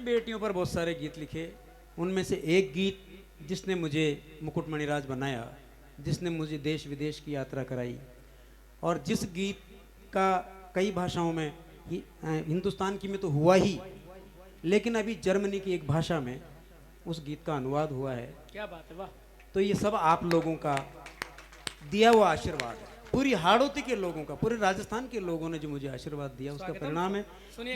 बेटियों पर बहुत सारे गीत लिखे, उनमें से एक गीत जिसने मुझे मुकुटमणिराज बनाया, जिसने मुझे देश विदेश की यात्रा कराई, और जिस गीत का कई भाषाओं में हिंदुस्तान की में तो हुआ ही, लेकिन अभी जर्मनी की एक भाषा में उस गीत का अनुवाद हुआ है। क्या बात है, वाह। तो ये सब आप लोगों का दिया हुआ आशीर्वाद है, पूरी हाड़ौती के लोगों का, पूरे राजस्थान के लोगों ने जो मुझे आशीर्वाद दिया उसका परिणाम है।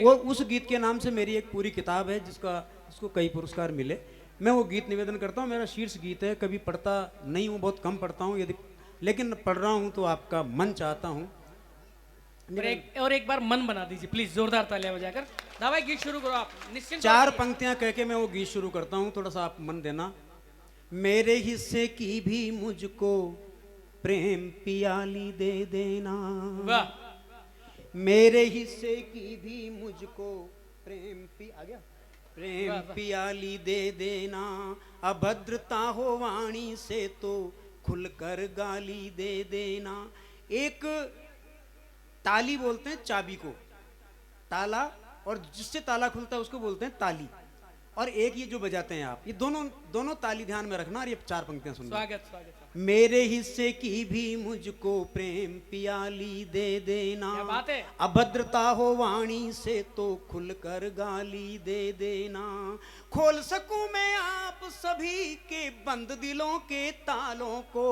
वो उस गीत के नाम से मेरी एक पूरी किताब है जिसको कई पुरस्कार मिले। मैं वो गीत निवेदन करता हूँ, मेरा शीर्ष गीत है, कभी पढ़ता नहीं हूँ, बहुत कम पढ़ता हूँ, यदि लेकिन पढ़ रहा हूँ तो आपका मन चाहता हूँ। और एक बार मन बना दीजिए प्लीज, जोरदार तालियां बजाकर। दावाई गीत शुरू करो आप, निश्चिंत। चार पंक्तियां कह के मैं वो गीत शुरू करता हूँ, थोड़ा सा आप मन देना। मेरे हिस्से की भी मुझको प्रेम पियाली दे देना, मेरे हिस्से की भी मुझको प्रेम पियाली दे देना, अभद्रता हो वाणी से तो खुलकर गाली दे देना। एक ताली बोलते हैं चाबी को, ताला, और जिससे ताला खुलता है उसको बोलते हैं ताली, और एक ये जो बजाते हैं आप, ये दोनों ताली ध्यान में रखना। और ये चार पंक्तियां सुनना। स्वागत स्वागत। मेरे हिस्से की भी मुझको प्रेम पियाली दे देना, क्या बात है। अभद्रता हो वाणी से तो खुलकर गाली दे देना, खोल सकूं मैं आप सभी के बंद दिलों के तालों को,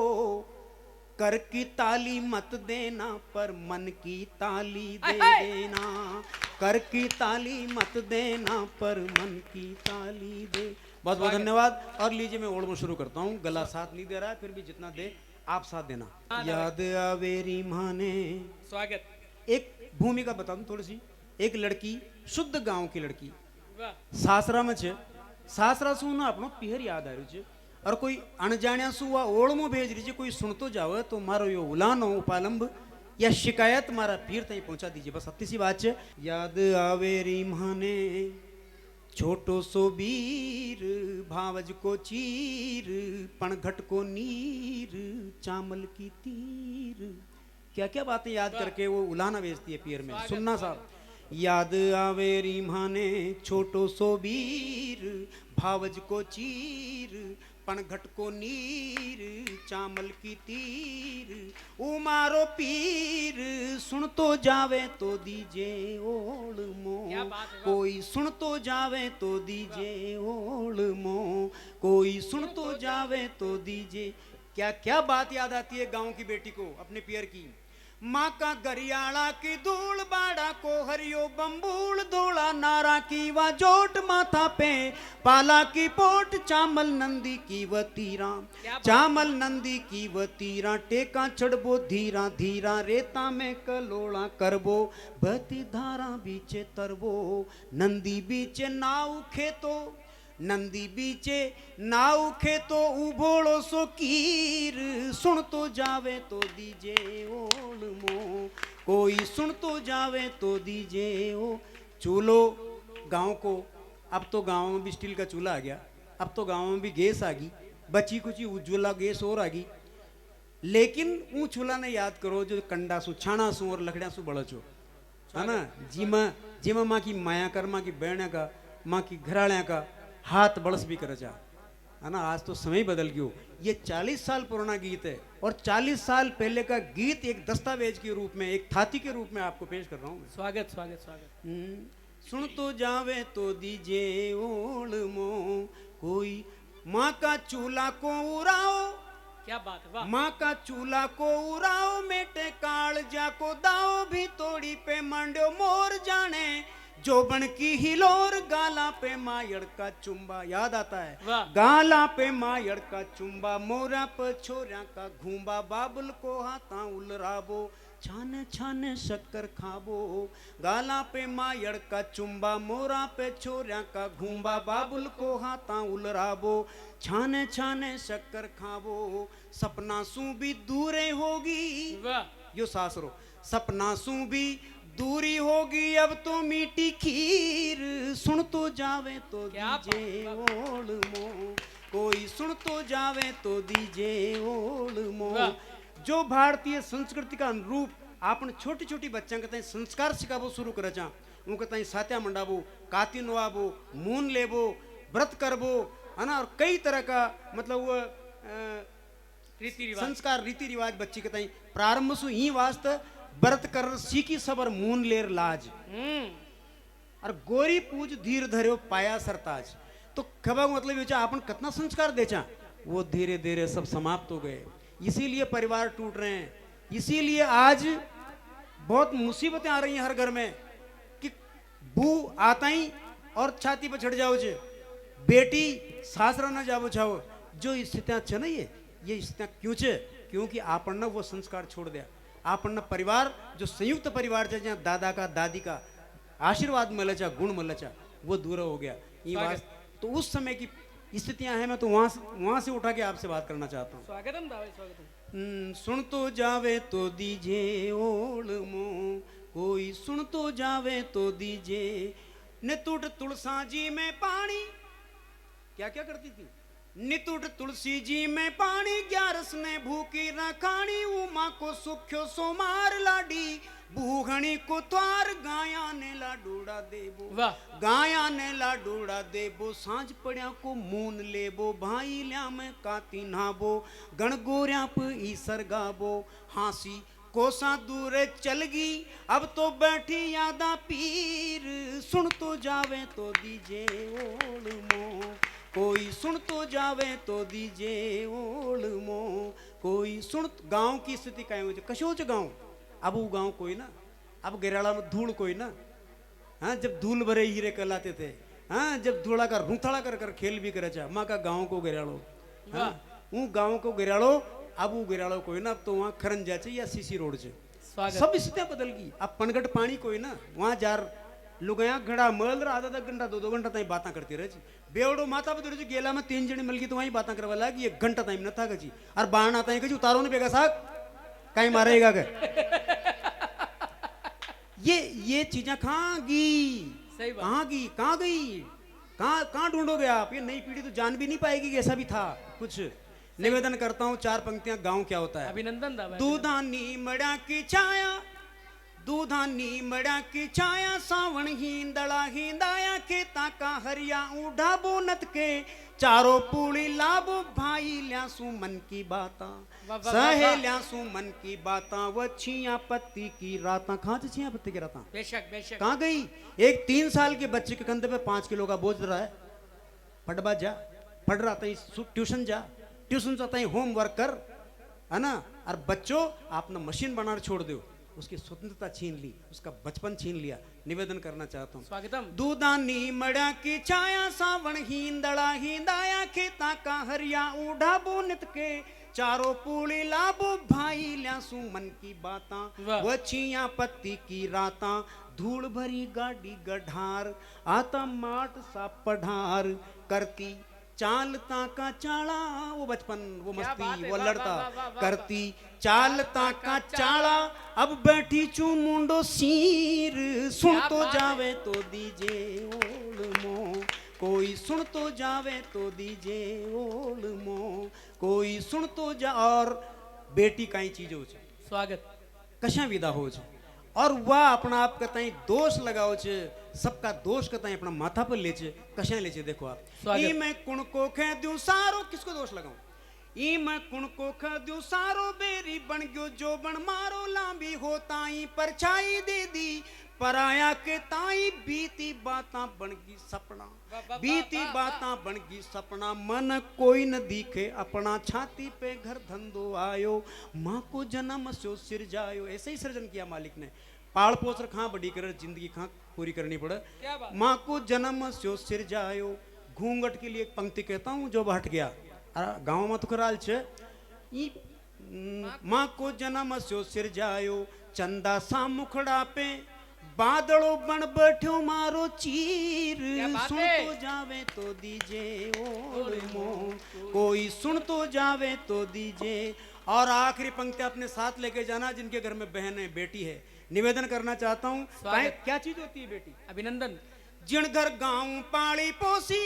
कर की ताली मत देना पर मन की ताली दे देना, कर की ताली मत देना पर मन की ताली दे। बहुत बहुत धन्यवाद। और लीजिए मैं ओढ़ शुरू करता हूँ, गला साथ नहीं दे रहा है, फिर भी जितना दे आप साथ देना। याद आवेरी माने। स्वागत। एक भूमिका बता दूं थोड़ी सी। एक लड़की, शुद्ध गांव की लड़की, सासरा में छे, सासरा सु ना अपनो पिहर याद आ रही है, और कोई अणजाण्या सु वा ओळमो भेज रही है, कोई सुन तो जावे तो मारो यो उलानो उपालंब या शिकायत मारा पीर तई पहुंचा दीजिए, बस अति सी बात है। याद आवेरी माने छोटो सो बीर, भावज को चीर, पणघट को नीर, चामल की तीर। क्या क्या बातें याद करके वो उलाना भेजती है पीर में, सुनना साहब। याद आवेरी माने छोटो सो बीर, भावज को चीर, पणघट को नीर, चामल की तीर, उमारो पीर, सुन तो जावे तो दीजे ओढ़ मो, कोई सुन तो जावे तो दीजे ओढ़ मो, कोई सुन तो जावे तो दीजे। क्या क्या बात याद आती है गांव की बेटी को अपने पियर की। माँ का गरियाला की धूल, बाड़ा को हरियो बम्बूल, धोला नारा की वा जोट, माथा पे पाला की पोट, चामल नंदी की वतीरा, चामल नंदी की वतीरा, टेका चढ़बो धीरा धीरा, रेता में कलोड़ा करबो, बहती धारा बीचे तरबो, नंदी बीचे नाव खेतो, नंदी बीचे नाव खेतो, उभोड़ो सो कीर, सुन तो जावे तो दीजे ओढ़ मो, कोई सुन तो जावे तो दीजे ओ। चूल्हो गांव को, अब तो गांव में भी स्टील का चूल्हा आ गया, अब तो गांव में भी गैस आ गई, बची कुछ उज्ज्वला गैस और आ गई, लेकिन वो चूल्हा ने याद करो जो कंडा सु, छाना सु और लकड़िया सु बड़ा छो, है ना। जिमा माँ की माया कर, माँ की बहन का, माँ की घराड़िया का हाथ बड़स भी कर जा, है ना। आज तो समय बदल गयो। ये 40 साल पुराना गीत है, और 40 साल पहले का गीत एक दस्तावेज के रूप में, एक थाती के रूप में आपको पेश कर रहा हूँ। स्वागत स्वागत स्वागत। सुन तो जावे तो दीजे ओढ़ मो, कोई माँ का चूल्हा को उड़ाओ। क्या बात है, वाह। माँ का चूल्हा को उड़ाओ, मेटे काल जा को दाओ, भी तोड़ी पे मांडो मोर जाने, जोबन की हिलोर, गाला पे मायड़ का चुम्बा। याद आता है, गाला पे मायड़ का चुम्बा, मोरा पे छोरा का घूंबा, बाबुल को हाथा उलराबो, छाने छाने शक्कर खाबो, गाला पे मायड़ का चुम्बा, मोरा पे छोरा का घूंबा, बाबुल को हाथा उलराबो, छाने छाने शक्कर खाबो, सपना सू भी दूरे होगी। यो सासरो, सपना सू भी दूरी होगी, अब तो मीठी खीर, सुन तो जावे तो दीजे ओढ़ मो, कोई सुन तो जावे तो दीजे ओढ़ मो। जो भारतीय संस्कृति का अनुरूप आपन छोटी छोटी बच्चा कहते हैं संस्कार सिखाबो शुरू करे चा, उनके ताई सात्या मंडाबो, काती नुआबो, मून लेबो, व्रत करबो, है ना, और कई तरह का मतलब वो रीति रिवाज संस्कार रीति रिवाज बच्ची के ताई प्रारंभ सु ही वास्ते व्रत कर सीखी सबर मून लेर लाज और गोरी पूज धीर धर्यो पाया सरताज। तो खबा मतलब ये अपन कितना संस्कार देचा वो धीरे धीरे सब समाप्त हो गए, इसीलिए परिवार टूट रहे हैं, इसीलिए आज बहुत मुसीबतें आ रही हैं हर घर में कि बू आता ही और छाती पर चढ़ जाओ जे, बेटी सासरा न जाओ जाओ, जो स्थितियां छ ना ये स्थितियां क्यों छे, क्योंकि आपन ने वो संस्कार छोड़ दिया, आपन ने परिवार जो संयुक्त परिवार है जहाँ दादा का दादी का आशीर्वाद मिलचा गुण मिलचा वो दूर हो गया ये बात। तो उस समय की स्थितियां हैं, मैं तो वहां से उठा के आपसे बात करना चाहता हूँ। स्वागतम दावे स्वागतम। सुन तो जावे तो दीजे ओल मो, कोई सुन तो जावे तो दीजे, नितुट तुलसा जी में पानी, क्या क्या करती थी, नितुट तुलसी जी में पानी, ग्यारस ने भूखी रखानी, उमा को सुख्यो सोमार लाडी, भूखणी को त्वार, गाया ने लाडूड़ा देबो, वाह गाया ने लाडूड़ा देबो, सांझ पड़िया को मून लेबो, भाई ल्या में काती नाबो, गण गोरिया प ईसर गाबो, हांसी कोसा दूर चलगी, अब तो बैठी यादा पीर, सुन तो जावे तो दीजे ओल मो, कोई सुन तो जावे तो दीजे ओल मो, कोई सुन। गांव की स्थिति काय हो, कशोच गांव, अब वो गांव कोई ना, अब गिराला में धूल कोई ना, हाँ जब धूल भरे हीरे कहलाते थे, हाँ जब धूला का रूथड़ा कर कर खेल भी करे चा, माँ का गांव को गिरालो, हाँ वो गांव को गिरालो, अब वो गिरालो कोई ना, अब तो वहाँ खरन जाचे या सीसी रोड से, सब स्थितियां बदल गई। अब पनगट पानी कोई ना, वहाँ जार लुगाया घड़ा मल रहा, आधा घंटा दो घंटा ताई बातें करती रहे, बेवड़ो माता बदल गेला में 3 जने मिल गई तो वहीं बातें करवा लगी, 1 घंटा टाइम न था गजी, और बाण आता है उतारो नहीं बेगा साग कहीं मारेगा कर। ये चीजें कहाँ गई, कहाँ गई, कहाँ गई, कहाँ ढूंढोगे आप, ये नई पीढ़ी तो जान भी नहीं पाएगी कि ऐसा भी था कुछ। निवेदन करता हूँ 4 पंक्तियां, गाँव क्या होता है। अभिनंदन दावा। दूधानी मड़ा की छाया, दूधानी मड़ा की छाया, सावण हिंदड़ा हिंदाया, खेता का हरिया उड़ा बोनत के, चारों पूरी लाभो, भाई ल्यासु मन की बाता, सहेल्या सु मन की बाता, वो छिया पत्ती की राता, कहाँ से छिया पत्ती की राता, बेशक बेशक, कहाँ गई। एक 3 साल के बच्चे के कंधे पे 5 किलो का बोझ रहा है, पढ़वा जा, पढ़ रहा था ट्यूशन जा, ट्यूशन जाता है होमवर्क कर, है ना, और बच्चों आपने मशीन बनाना छोड़ दो, उसकी स्वतंत्रता छीन ली, उसका बचपन छीन लिया। निवेदन करना चाहता हूँ। स्वागतम। दूधानी मड़ा की छाया, सावण हिंदड़ा हिंदाया, खेता का हरिया उड़ा बोनित के, चारों पूरी लाभो, भाई ल्यासु मन की बाता, वो छिया पत्ती की राता, धूल भरी गाड़ी गढ़ार, आता माट सा पढ़ार, करती चालता का चाला, वो बचपन वो मस्ती वो लड़ता, करती चालता का चाला, अब बैठी चू मुंडो सीर, सुन तो जावे तो दीजे ओल मो, कोई सुन तो जावे तो दीजे ओल मो, कोई सुन तो जा। और बेटी काई चीज हो, स्वागत कशा विदा हो, और वह अपना आप कताई दोष लगाओ छे, सबका दोष कताई अपना माथा पर ले छे, कशा ले छे। देखो आप, ई मैं कुण को खे दूं सारो, किसको दोष लगाऊं, ई मैं कुण को खे दूं सारो, बेरी बन गयो जो बन मारो, लांबी हो ताई परछाई दे दी, पराया के ताई बीती बातां बन गई सपना, बीती बातां बन गई सपना, मन कोई न दिखे अपना, छाती पे घर धंधो आयो, माँ को जन्म सो सिर जायो। ऐसे ही सृजन किया मालिक ने, पाल पोस रखा बड़ी कर जिंदगी कहाँ पूरी करनी पड़े, माँ को जन्म सो सिर जायो। घूंघट के लिए एक पंक्ति कहता हूँ जो हट गया, गाँव में तो कराल छे, माँ को जन्म सो सिर जायो, चंदा सा मुखड़ा पे बादलों बन बैठो मारो चीर, सुन तो जावे तो दीजे ओल मो, कोई सुन तो जावे तो दीजे। और आखिरी पंक्ति अपने साथ लेके जाना जिनके घर में बहन है बेटी है। निवेदन करना चाहता हूँ, क्या चीज होती है बेटी? अभिनंदन। जिन घर गाँव पाली पोसी,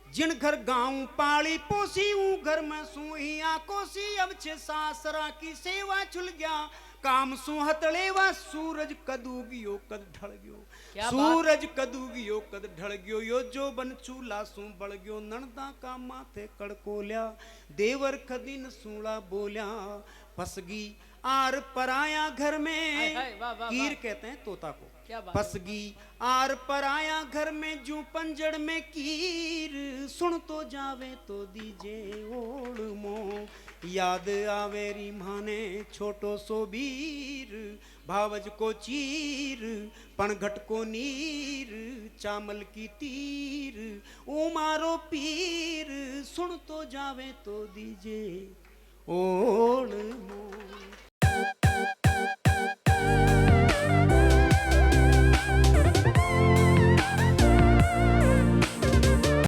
जिन घर गाँव पाली पोसी, ऊ घर में सुई आकोसी, अब छे सासरा की सेवा छुल गया, काम सु हतड़ेवा सूरज कदू गियो कद ढल गयो क्या सूरज कदू गियो कद ढल गयो यो जो बन चूला सु बळ गयो नणदा का माथे कड़कोल्या देवर खदीन सूला बोल्या फसगी आर पराया घर में हाय, हाय, वाह, वाह, कीर वाह। कहते हैं तोता को क्या बात फसगी आर पराया घर में जू पंजड़ में कीर सुन तो जावे तो दीजे ओढ़ मो याद आवे री माने छोटो सो बीर भावज को चीर पणघट को नीर चामल की तीर उमारो पीर सुन तो जावे तो दीजे ओढ़ मो